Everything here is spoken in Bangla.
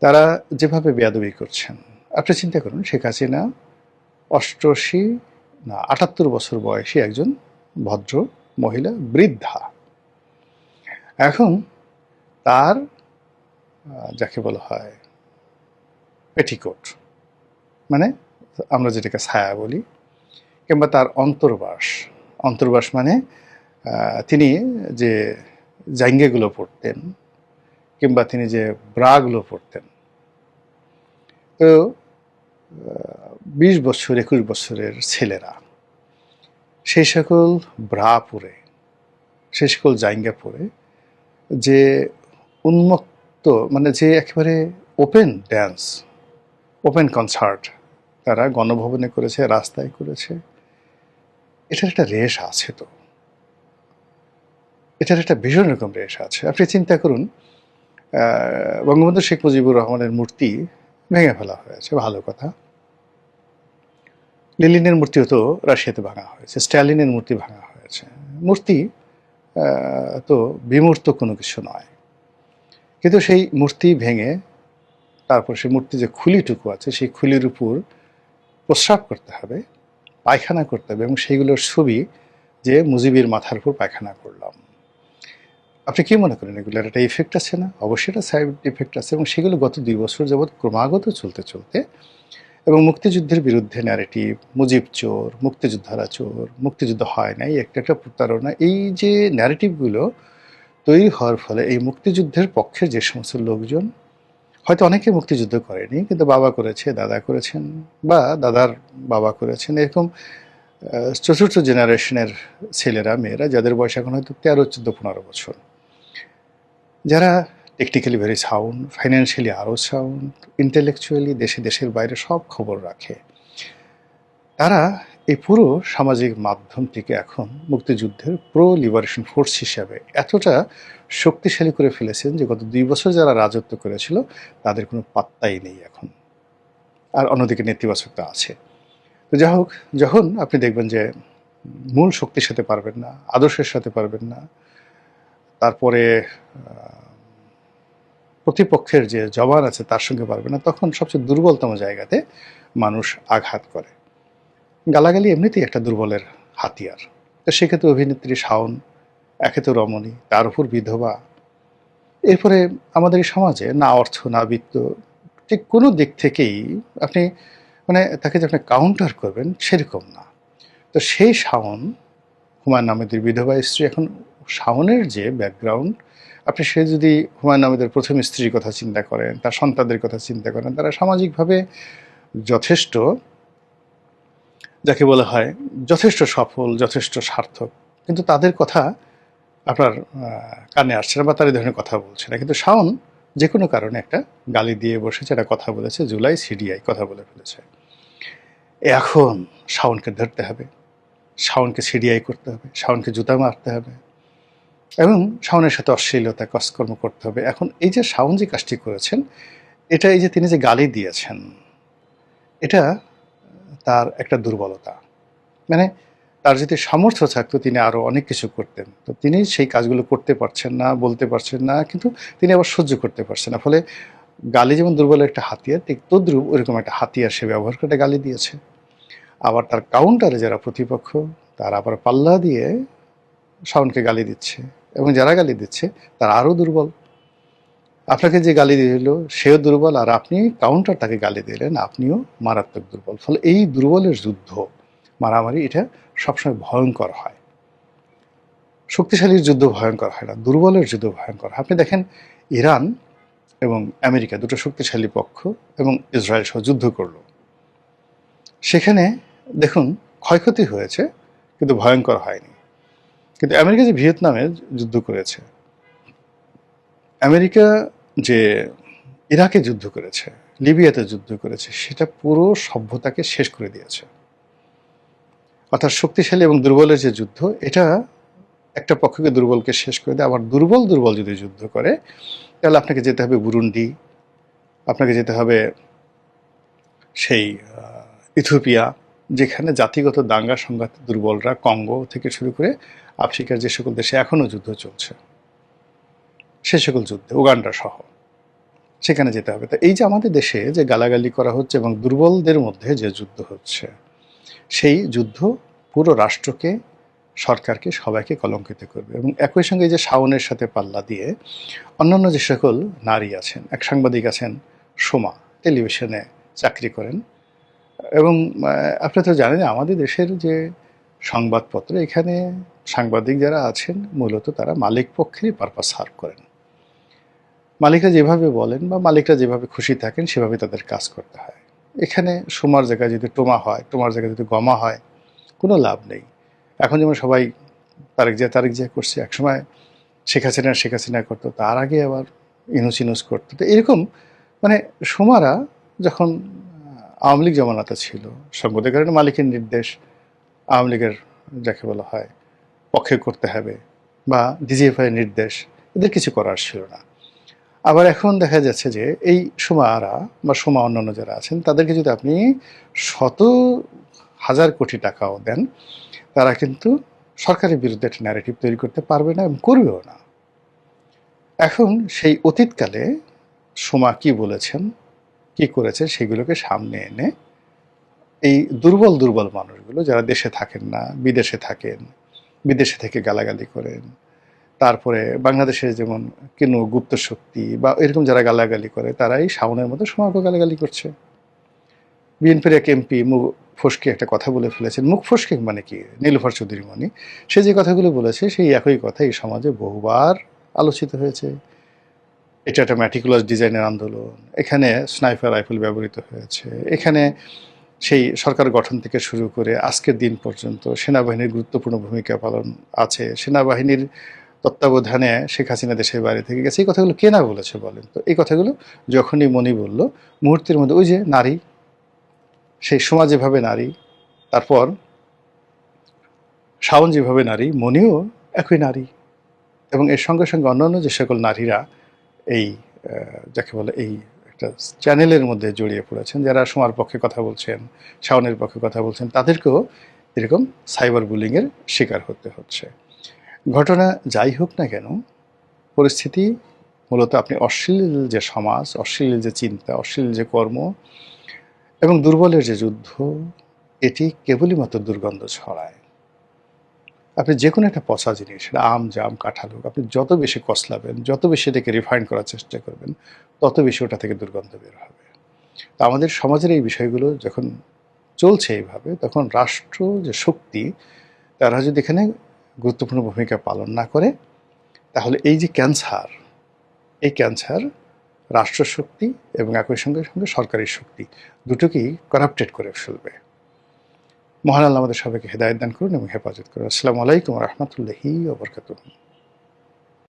তারা যেভাবে বেয়াদবি করছেন, আপনি চিন্তা করুন শেখ হাসিনা ৮৮ না ৭৮ বছর বয়সী একজন ভদ্র মহিলা, বৃদ্ধা। এখন তার যাকে বলা হয় পেটিকোট, মানে আমরা যেটাকে ছায়া বলি, কিংবা তার অন্তর্বাস। অন্তর্বাস মানে তিনি যে জাঙ্গেগুলো পরতেন কিংবা তিনি যে ব্রাগুলো পরতেন, তো ২০ বছর ২১ বছরের ছেলেরা সেই সকল ব্রা পরে, সেই সকল জাঙ্গা পরে যে উন্মুক্ত, মানে যে একেবারে ওপেন ড্যান্স, ওপেন কনসার্ট তারা গণভবনে করেছে, রাস্তায় করেছে, এটার একটা রেশ আছে। তো এটার একটা ভীষণ রকম রেশ আছে। আপনি চিন্তা করুন, বঙ্গবন্ধু শেখ মুজিবুর রহমানের মূর্তি ভেঙে ফেলা হয়েছে, ভালো কথা। লেনিনের মূর্তিও তো রাশিয়াতে ভাঙা হয়েছে, স্ট্যালিনের মূর্তি ভাঙা হয়েছে। মূর্তি তো বিমূর্ত কোনো কিছু নয়, কিন্তু সেই মূর্তি ভেঙে তারপর সেই মূর্তি যে খুলিটুকু আছে সেই খুলির উপর প্রস্রাব করতে হবে, পায়খানা করতে হবে, এবং সেইগুলোর ছবি যে মুজিবের মাথার উপর পায়খানা করলাম। আপনি কি মনে করেন এগুলোর একটা ইফেক্ট আছে না? অবশ্যই একটা সাইড ইফেক্ট আছে, এবং সেগুলো গত ২ বছর যাবৎ ক্রমাগত চলতে চলতে, এবং মুক্তিযুদ্ধের বিরুদ্ধে ন্যারেটিভ, মুজিব চোর, মুক্তিযোদ্ধারা চোর, মুক্তিযুদ্ধ হয় নাই, একটা একটা প্রতারণা, এই যে ন্যারেটিভগুলো তৈরি হওয়ার ফলে এই মুক্তিযুদ্ধের পক্ষের যে সমস্ত লোকজন, হয়তো অনেকে মুক্তিযুদ্ধ করেনি, কিন্তু বাবা করেছে, দাদা করেছেন, বা দাদার বাবা করেছেন, এরকম চতুর্থ জেনারেশনের ছেলেরা মেয়েরা যাদের বয়স এখন হয়তো ১৩, ১৪, ১৫ বছর, যারা টেকনিক্যালি ভেরি সাউন্ড, ফাইন্যান্সিয়ালি আরও সাউন্ড, ইন্টেলেকচুয়ালি দেশে দেশের বাইরে সব খবর রাখে, তারা এই পুরো সামাজিক মাধ্যমটিকে এখন মুক্তিযুদ্ধের প্রো লিবারেশন ফোর্স হিসাবে এতটা শক্তিশালী করে ফেলেছেন যে গত ২ বছর যারা রাজত্ব করেছিল তাদের কোনো পাত্তাই নেই এখন। আর অন্যদিকে নেতিবাচকতা আছে। তো যাই হোক, যখন আপনি দেখবেন যে মূল শক্তির সাথে পারবেন না, আদর্শের সাথে পারবেন না, তারপরে প্রতিপক্ষের যে জবান আছে তার সঙ্গে পারবে না, তখন সবচেয়ে দুর্বলতম জায়গাতে মানুষ আঘাত করে। গালাগালি এমনিতেই একটা দুর্বলের হাতিয়ার। তো সেক্ষেত্রে অভিনেত্রী শাওন, একে তো রমণী, তার উপর বিধবা, এরপরে আমাদের এই সমাজে না অর্থ না বিত্ত, ঠিক কোনো দিক থেকেই আপনি মানে তাকে যে আপনি কাউন্টার করবেন সেরকম না। তো সেই শাওন, হুমায়ুন আহমেদের বিধবা স্ত্রী, এখন শাওনের যে ব্যাকগ্রাউন্ড, আপনি সে যদি হুমায়ুন আহমেদের প্রথম স্ত্রীর কথা চিন্তা করেন, তার সন্তানদের কথা চিন্তা করেন, তারা সামাজিকভাবে যথেষ্ট, যাকে বলা হয় যথেষ্ট সফল, যথেষ্ট সার্থক, কিন্তু তাদের কথা আপনার কানে আসছে না, বা তার এই ধরনের কথা বলছে না। কিন্তু শাওন যে কোনো কারণে একটা গালি দিয়ে বসেছে, একটা কথা বলেছে, জুলাই সিডিআই কথা বলে ফেলেছে। এখন শাওনকে ধরতে হবে, শাওনকে সিডিআই করতে হবে, শাওনকে জুতা মারতে হবে, এবং শাওনের সাথে অশ্লীলতা কাজকর্ম করতে হবে। এখন এই যে শাওন যে কাজটি করেছেন, এটা এই যে তিনি যে গালি দিয়েছেন, এটা তার একটা দুর্বলতা। মানে তার যদি সামর্থ্য থাকতো তিনি আরও অনেক কিছু করতেন, তো তিনি সেই কাজগুলো করতে পারছেন না, বলতে পারছেন না, কিন্তু তিনি আবার সহ্য করতে পারছেন না। ফলে গালি যেমন দুর্বলের একটা হাতিয়ার, ঠিক তদ্রূপ ওইরকম একটা হাতিয়ার সে ব্যবহার করে গালি দিয়েছে। আবার তার কাউন্টারে যারা প্রতিপক্ষ, তারা আবার পাল্লা দিয়ে শাওনকে গালি দিচ্ছে, এবং যারা গালি দিচ্ছে তারা আরও দুর্বল। আপনাকে যে গালি দিল সেও দুর্বল, আর আপনি কাউন্টার তাকে গালি দিলেন, আপনিও মারাত্মক দুর্বল। ফলে এই দুর্বলের যুদ্ধ, মারামারি, এটা সবসময় ভয়ঙ্কর হয়। শক্তিশালীর যুদ্ধ ভয়ঙ্কর হয় না, দুর্বলের যুদ্ধ ভয়ঙ্কর হয়। আপনি দেখেন ইরান এবং আমেরিকা দুটো শক্তিশালী পক্ষ এবং ইসরায়েল সহ যুদ্ধ করলো, সেখানে দেখুন ক্ষয়ক্ষতি হয়েছে কিন্তু ভয়ঙ্কর হয়নি। কিন্তু আমেরিকা যে ভিয়েতনামে যুদ্ধ করেছে, আমেরিকা যে ইরাকে যুদ্ধ করেছে, লিবিয়াতে যুদ্ধ করেছে, সেটা পুরো সভ্যতাকে শেষ করে দিয়েছে। অর্থাৎ শক্তিশালী এবং দুর্বলের যে যুদ্ধ, এটা একটা পক্ষকে দুর্বলকে শেষ করে দেয়। আবার দুর্বল দুর্বল যদি যুদ্ধ করে, তাহলে আপনাকে যেতে হবে বুরুন্ডি, আপনাকে যেতে হবে সেই ইথিওপিয়া, যেখানে জাতিগত দাঙ্গা সংঘাতে দুর্বলরা, কঙ্গো থেকে শুরু করে আফ্রিকার যে সকল দেশে এখনও যুদ্ধ চলছে, সে সকল যুদ্ধে, উগান্ডা সহ, সেখানে যেতে হবে। তো এই যে আমাদের দেশে যে গালাগালি করা হচ্ছে এবং দুর্বলদের মধ্যে যে যুদ্ধ হচ্ছে, সেই যুদ্ধ পুরো রাষ্ট্রকে, সরকারকে, সবাইকে কলঙ্কিত করবে। এবং একই সঙ্গে এই যে শাওনের সাথে পাল্লা দিয়ে অন্যান্য যে সকল নারী আছেন, এক সাংবাদিক আছেন সোমা, টেলিভিশনে চাকরি করেন, এবং আপনি তো জানেন আমাদের দেশের যে সংবাদপত্র, এখানে সাংবাদিক যারা আছেন মূলত তারা মালিক পক্ষেরই পারপাস সার্ভ করেন। মালিকরা যেভাবে বলেন বা মালিকরা যেভাবে খুশি থাকেন সেভাবে তাদের কাজ করতে হয়। এখানে সোমার জায়গায় যদি টোমা হয়, টোমার জায়গায় যদি গমা হয়, কোনো লাভ নেই। এখন যেমন সবাই তারেক জিয়া করছে, একসময় শেখ হাসিনা করতো, তার আগে আবার ইনুস করতো। তো এরকম মানে সোমারা যখন আওয়ামী লীগ জমানাতে ছিল, সংবাদের কারণে মালিকের নির্দেশ আওয়ামী লীগের যাকে বলা হয় পক্ষে করতে হবে, বা ডিজিএফআই নির্দেশ, এদের কিছু করার ছিল না। আবার এখন দেখা যাচ্ছে যে এই সোমারা বা সোমা অন্যান্য যারা আছেন তাদেরকে যদি আপনি শত হাজার কোটি টাকাও দেন, তারা কিন্তু সরকারের বিরুদ্ধে একটা ন্যারেটিভ তৈরি করতে পারবে না এবং করবেও না। এখন সেই অতীতকালে সোমা কি বলেছেন, কি করেছেন, সেগুলোকে সামনে এনে এই দুর্বল মানুষগুলো যারা দেশে থাকেন না, বিদেশে থাকেন, বিদেশে থেকে গালাগালি করেন, তারপরে বাংলাদেশে যেমন কোনো গুপ্ত শক্তি বা এরকম যারা গালাগালি করে, তারা এই শাওনের মতো সোমাকে গালাগালি করছে। বিএনপির এক এমপি মুখ ফসকে একটা কথা বলে ফেলেছেন। মুখ ফসকে মানে কি, নীলুফার চৌধুরী মনি, সে যে কথাগুলো বলেছে সেই একই কথা এই সমাজে বহুবার আলোচিত হয়েছে। এটা একটা ম্যাটিকুলাস ডিজাইনের আন্দোলন, এখানে স্নাইপার রাইফেল ব্যবহৃত হয়েছে, এখানে সেই সরকার গঠন থেকে শুরু করে আজকের দিন পর্যন্ত সেনাবাহিনীর গুরুত্বপূর্ণ ভূমিকা পালন আছে, সেনাবাহিনীর তত্ত্বাবধানে শেখ হাসিনা দেশের বাইরে থেকে গেছে। এই কথাগুলো কে না বলেছে বলেন তো? এই কথাগুলো যখনই মনি বলল, মুহূর্তের মধ্যে ওই যে নারী, সেই সমাজ যেভাবে নারী, তারপর শাওন যেভাবে নারী, মনিও একই নারী। এবং এর সঙ্গে সঙ্গে অন্যান্য যে সকল নারীরা এই যাকে বলে এই একটা চ্যানেলের মধ্যে জড়িয়ে পড়েছেন, যারা সোমার পক্ষে কথা বলছেন, শাওনের পক্ষে কথা বলছেন, তাদেরকেও এরকম সাইবার বুলিংয়ের শিকার হতে হচ্ছে। ঘটনা যাই হোক না কেন, পরিস্থিতি মূলত আপনি অশ্লীল যে সমাজ, অশ্লীল যে চিন্তা, অশ্লীল যে কর্ম এবং দুর্বলের যে যুদ্ধ, এটি কেবলই মাত্র দুর্গন্ধ ছড়ায়। আপনি যে কোনো একটা পচা জিনিস, সেটা আম, জাম, কাঁঠাল হোক, আপনি যত বেশি কসলাবেন, যত বেশি এটাকে রিফাইন করার চেষ্টা করবেন, তত বেশি ওটা থেকে দুর্গন্ধ বের হবে। তো আমাদের সমাজের এই বিষয়গুলো যখন চলছে এইভাবে, তখন রাষ্ট্র যে শক্তি, তারা যদি এখানে গুরুত্বপূর্ণ ভূমিকা পালন না করে, তাহলে এই যে ক্যান্সার, এই ক্যান্সার রাষ্ট্রশক্তি এবং একই সঙ্গে সঙ্গে সরকারি শক্তি দুটোকেই করাপ্টেড করে ফেলবে। মহান আল্লাহ আমাদের সবাইকে হেদায়েত দান করুন এবং হেফাজত করুন। আসসালামু আলাইকুম ওয়া রাহমাতুল্লাহি ওয়া বারাকাতুহু।